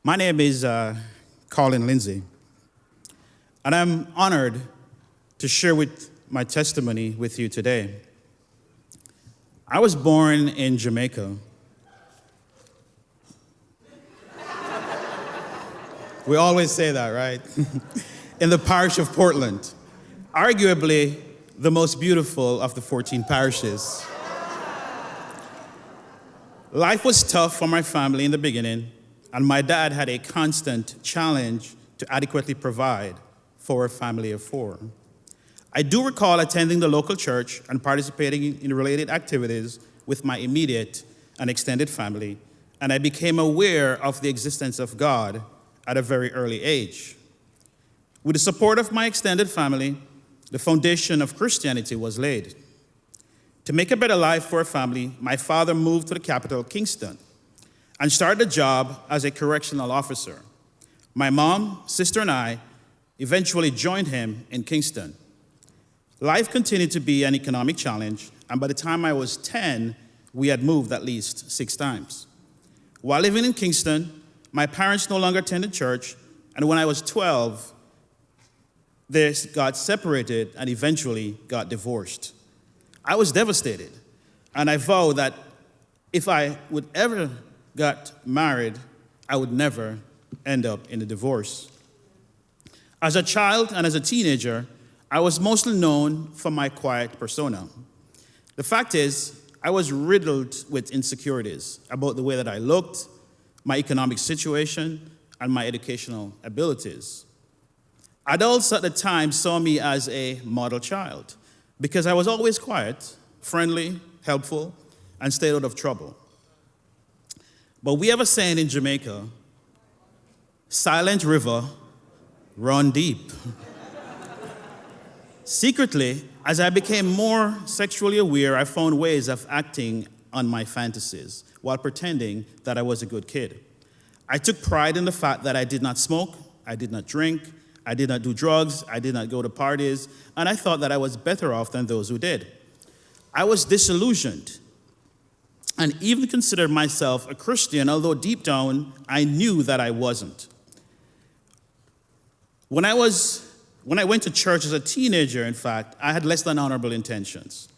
My name is Colin Lindsay, and I'm honored to share with my testimony with you today. I was born in Jamaica. We always say that, right? In the parish of Portland, arguably the most beautiful of the 14 parishes. Life was tough for my family in the beginning, and my dad had a constant challenge to adequately provide for a family of four. I do recall attending the local church and participating in related activities with my immediate and extended family, and I became aware of the existence of God at a very early age. With the support of my extended family, the foundation of Christianity was laid. To make a better life for a family, my father moved to the capital, Kingston, and started a job as a correctional officer. My mom, sister, and I eventually joined him in Kingston. Life continued to be an economic challenge, and by the time I was 10, we had moved at least 6 times. While living in Kingston, my parents no longer attended church, and when I was 12, they got separated and eventually got divorced. I was devastated, and I vowed that if I would ever get married, I would never end up in a divorce. As a child and as a teenager, I was mostly known for my quiet persona. The fact is, I was riddled with insecurities about the way that I looked, my economic situation, and my educational abilities. Adults at the time saw me as a model child because I was always quiet, friendly, helpful, and stayed out of trouble. But we have a saying in Jamaica, silent river, run deep. Secretly, as I became more sexually aware, I found ways of acting on my fantasies while pretending that I was a good kid. I took pride in the fact that I did not smoke, I did not drink, I did not do drugs, I did not go to parties, and I thought that I was better off than those who did. I was disillusioned and even considered myself a Christian, although deep down, I knew that I wasn't. When I went to church as a teenager, in fact, I had less than honorable intentions,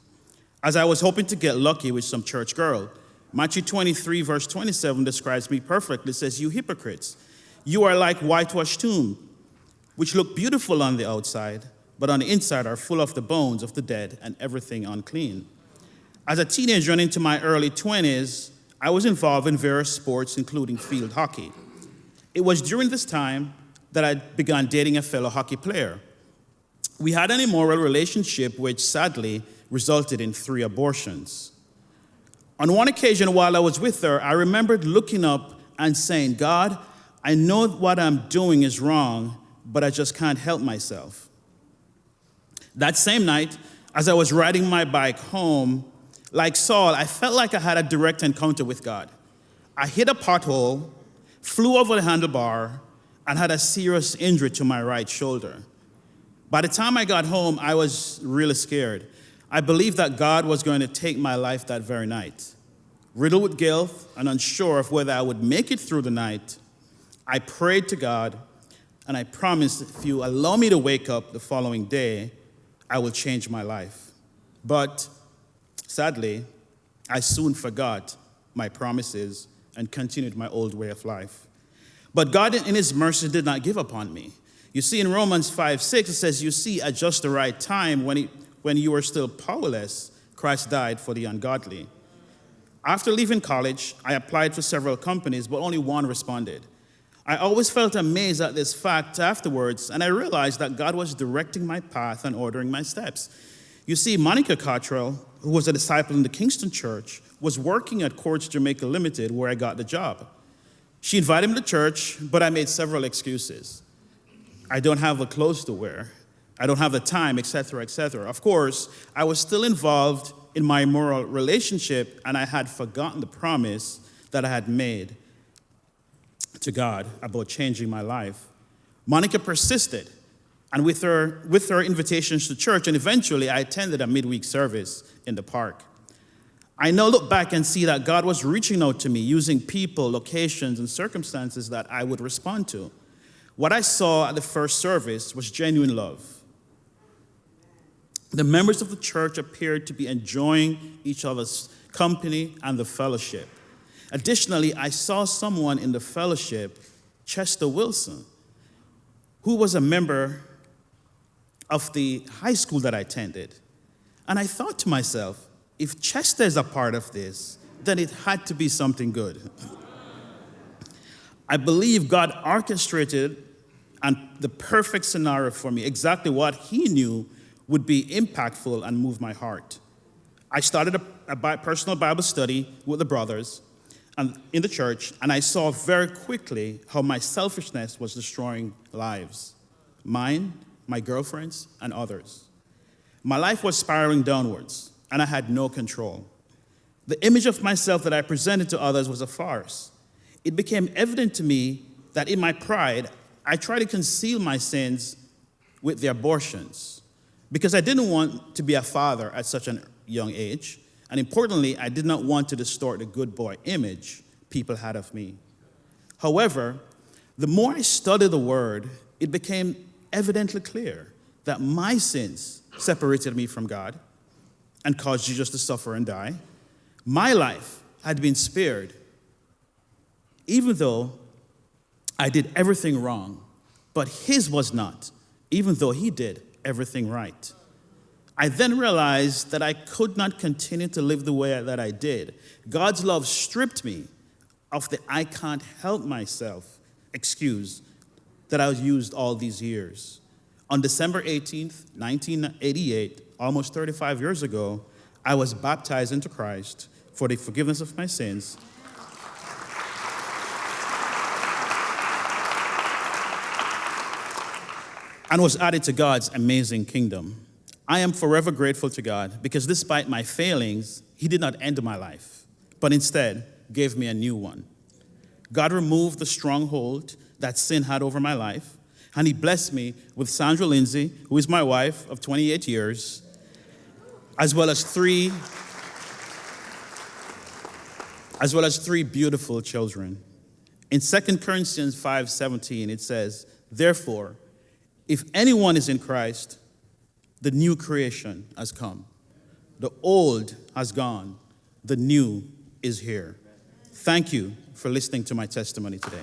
as I was hoping to get lucky with some church girl. Matthew 23, verse 27 describes me perfectly. It says, "You hypocrites, you are like whitewashed tomb, which look beautiful on the outside, but on the inside are full of the bones of the dead and everything unclean." As a teenager and into my early 20s, I was involved in various sports, including field hockey. It was during this time that I began dating a fellow hockey player. We had an immoral relationship which sadly resulted in 3 abortions. On one occasion while I was with her, I remembered looking up and saying, "God, I know what I'm doing is wrong, but I just can't help myself." That same night, as I was riding my bike home, like Saul, I felt like I had a direct encounter with God. I hit a pothole, flew over the handlebar, and had a serious injury to my right shoulder. By the time I got home, I was really scared. I believed that God was going to take my life that very night. Riddled with guilt and unsure of whether I would make it through the night, I prayed to God, and I promised if you allow me to wake up the following day, I will change my life. But sadly, I soon forgot my promises and continued my old way of life. But God, in his mercy, did not give up on me. You see, in Romans 5:6, it says, "You see, at just the right time, when you were still powerless, Christ died for the ungodly." After leaving college, I applied for several companies, but only one responded. I always felt amazed at this fact afterwards, and I realized that God was directing my path and ordering my steps. You see, Monica Cottrell, who was a disciple in the Kingston church, was working at Courts Jamaica Limited, where I got the job. She invited me to church, but I made several excuses. I don't have the clothes to wear. I don't have the time, etc., etc. Of course, I was still involved in my immoral relationship, and I had forgotten the promise that I had made to God about changing my life. Monica persisted, and with her invitations to church, and eventually I attended a midweek service in the park. I now look back and see that God was reaching out to me using people, locations, and circumstances that I would respond to. What I saw at the first service was genuine love. The members of the church appeared to be enjoying each other's company and the fellowship. Additionally, I saw someone in the fellowship, Chester Wilson, who was a member of the high school that I attended. And I thought to myself, if Chester is a part of this, then it had to be something good. I believe God orchestrated the perfect scenario for me, exactly what he knew would be impactful and move my heart. I started a personal Bible study with the brothers and in the church, and I saw very quickly how my selfishness was destroying lives, mine, my girlfriend's, and others. My life was spiraling downwards, and I had no control. The image of myself that I presented to others was a farce. It became evident to me that in my pride, I tried to conceal my sins with the abortions because I didn't want to be a father at such a young age, and importantly, I did not want to distort the good boy image people had of me. However, the more I studied the word, it became evidently clear that my sins separated me from God and caused Jesus to suffer and die. My life had been spared, even though I did everything wrong, but his was not, even though he did everything right. I then realized that I could not continue to live the way that I did. God's love stripped me of the I can't help myself excuse that I used all these years. On December 18th, 1988, almost 35 years ago, I was baptized into Christ for the forgiveness of my sins. And was added to God's amazing kingdom. I am forever grateful to God because despite my failings, he did not end my life, but instead gave me a new one. God removed the stronghold that sin had over my life, and he blessed me with Sandra Lindsay, who is my wife of 28 years, as well as three beautiful children. In 2 Corinthians 5:17, it says, "Therefore, if anyone is in Christ, the new creation has come. The old has gone. The new is here." Thank you for listening to my testimony today.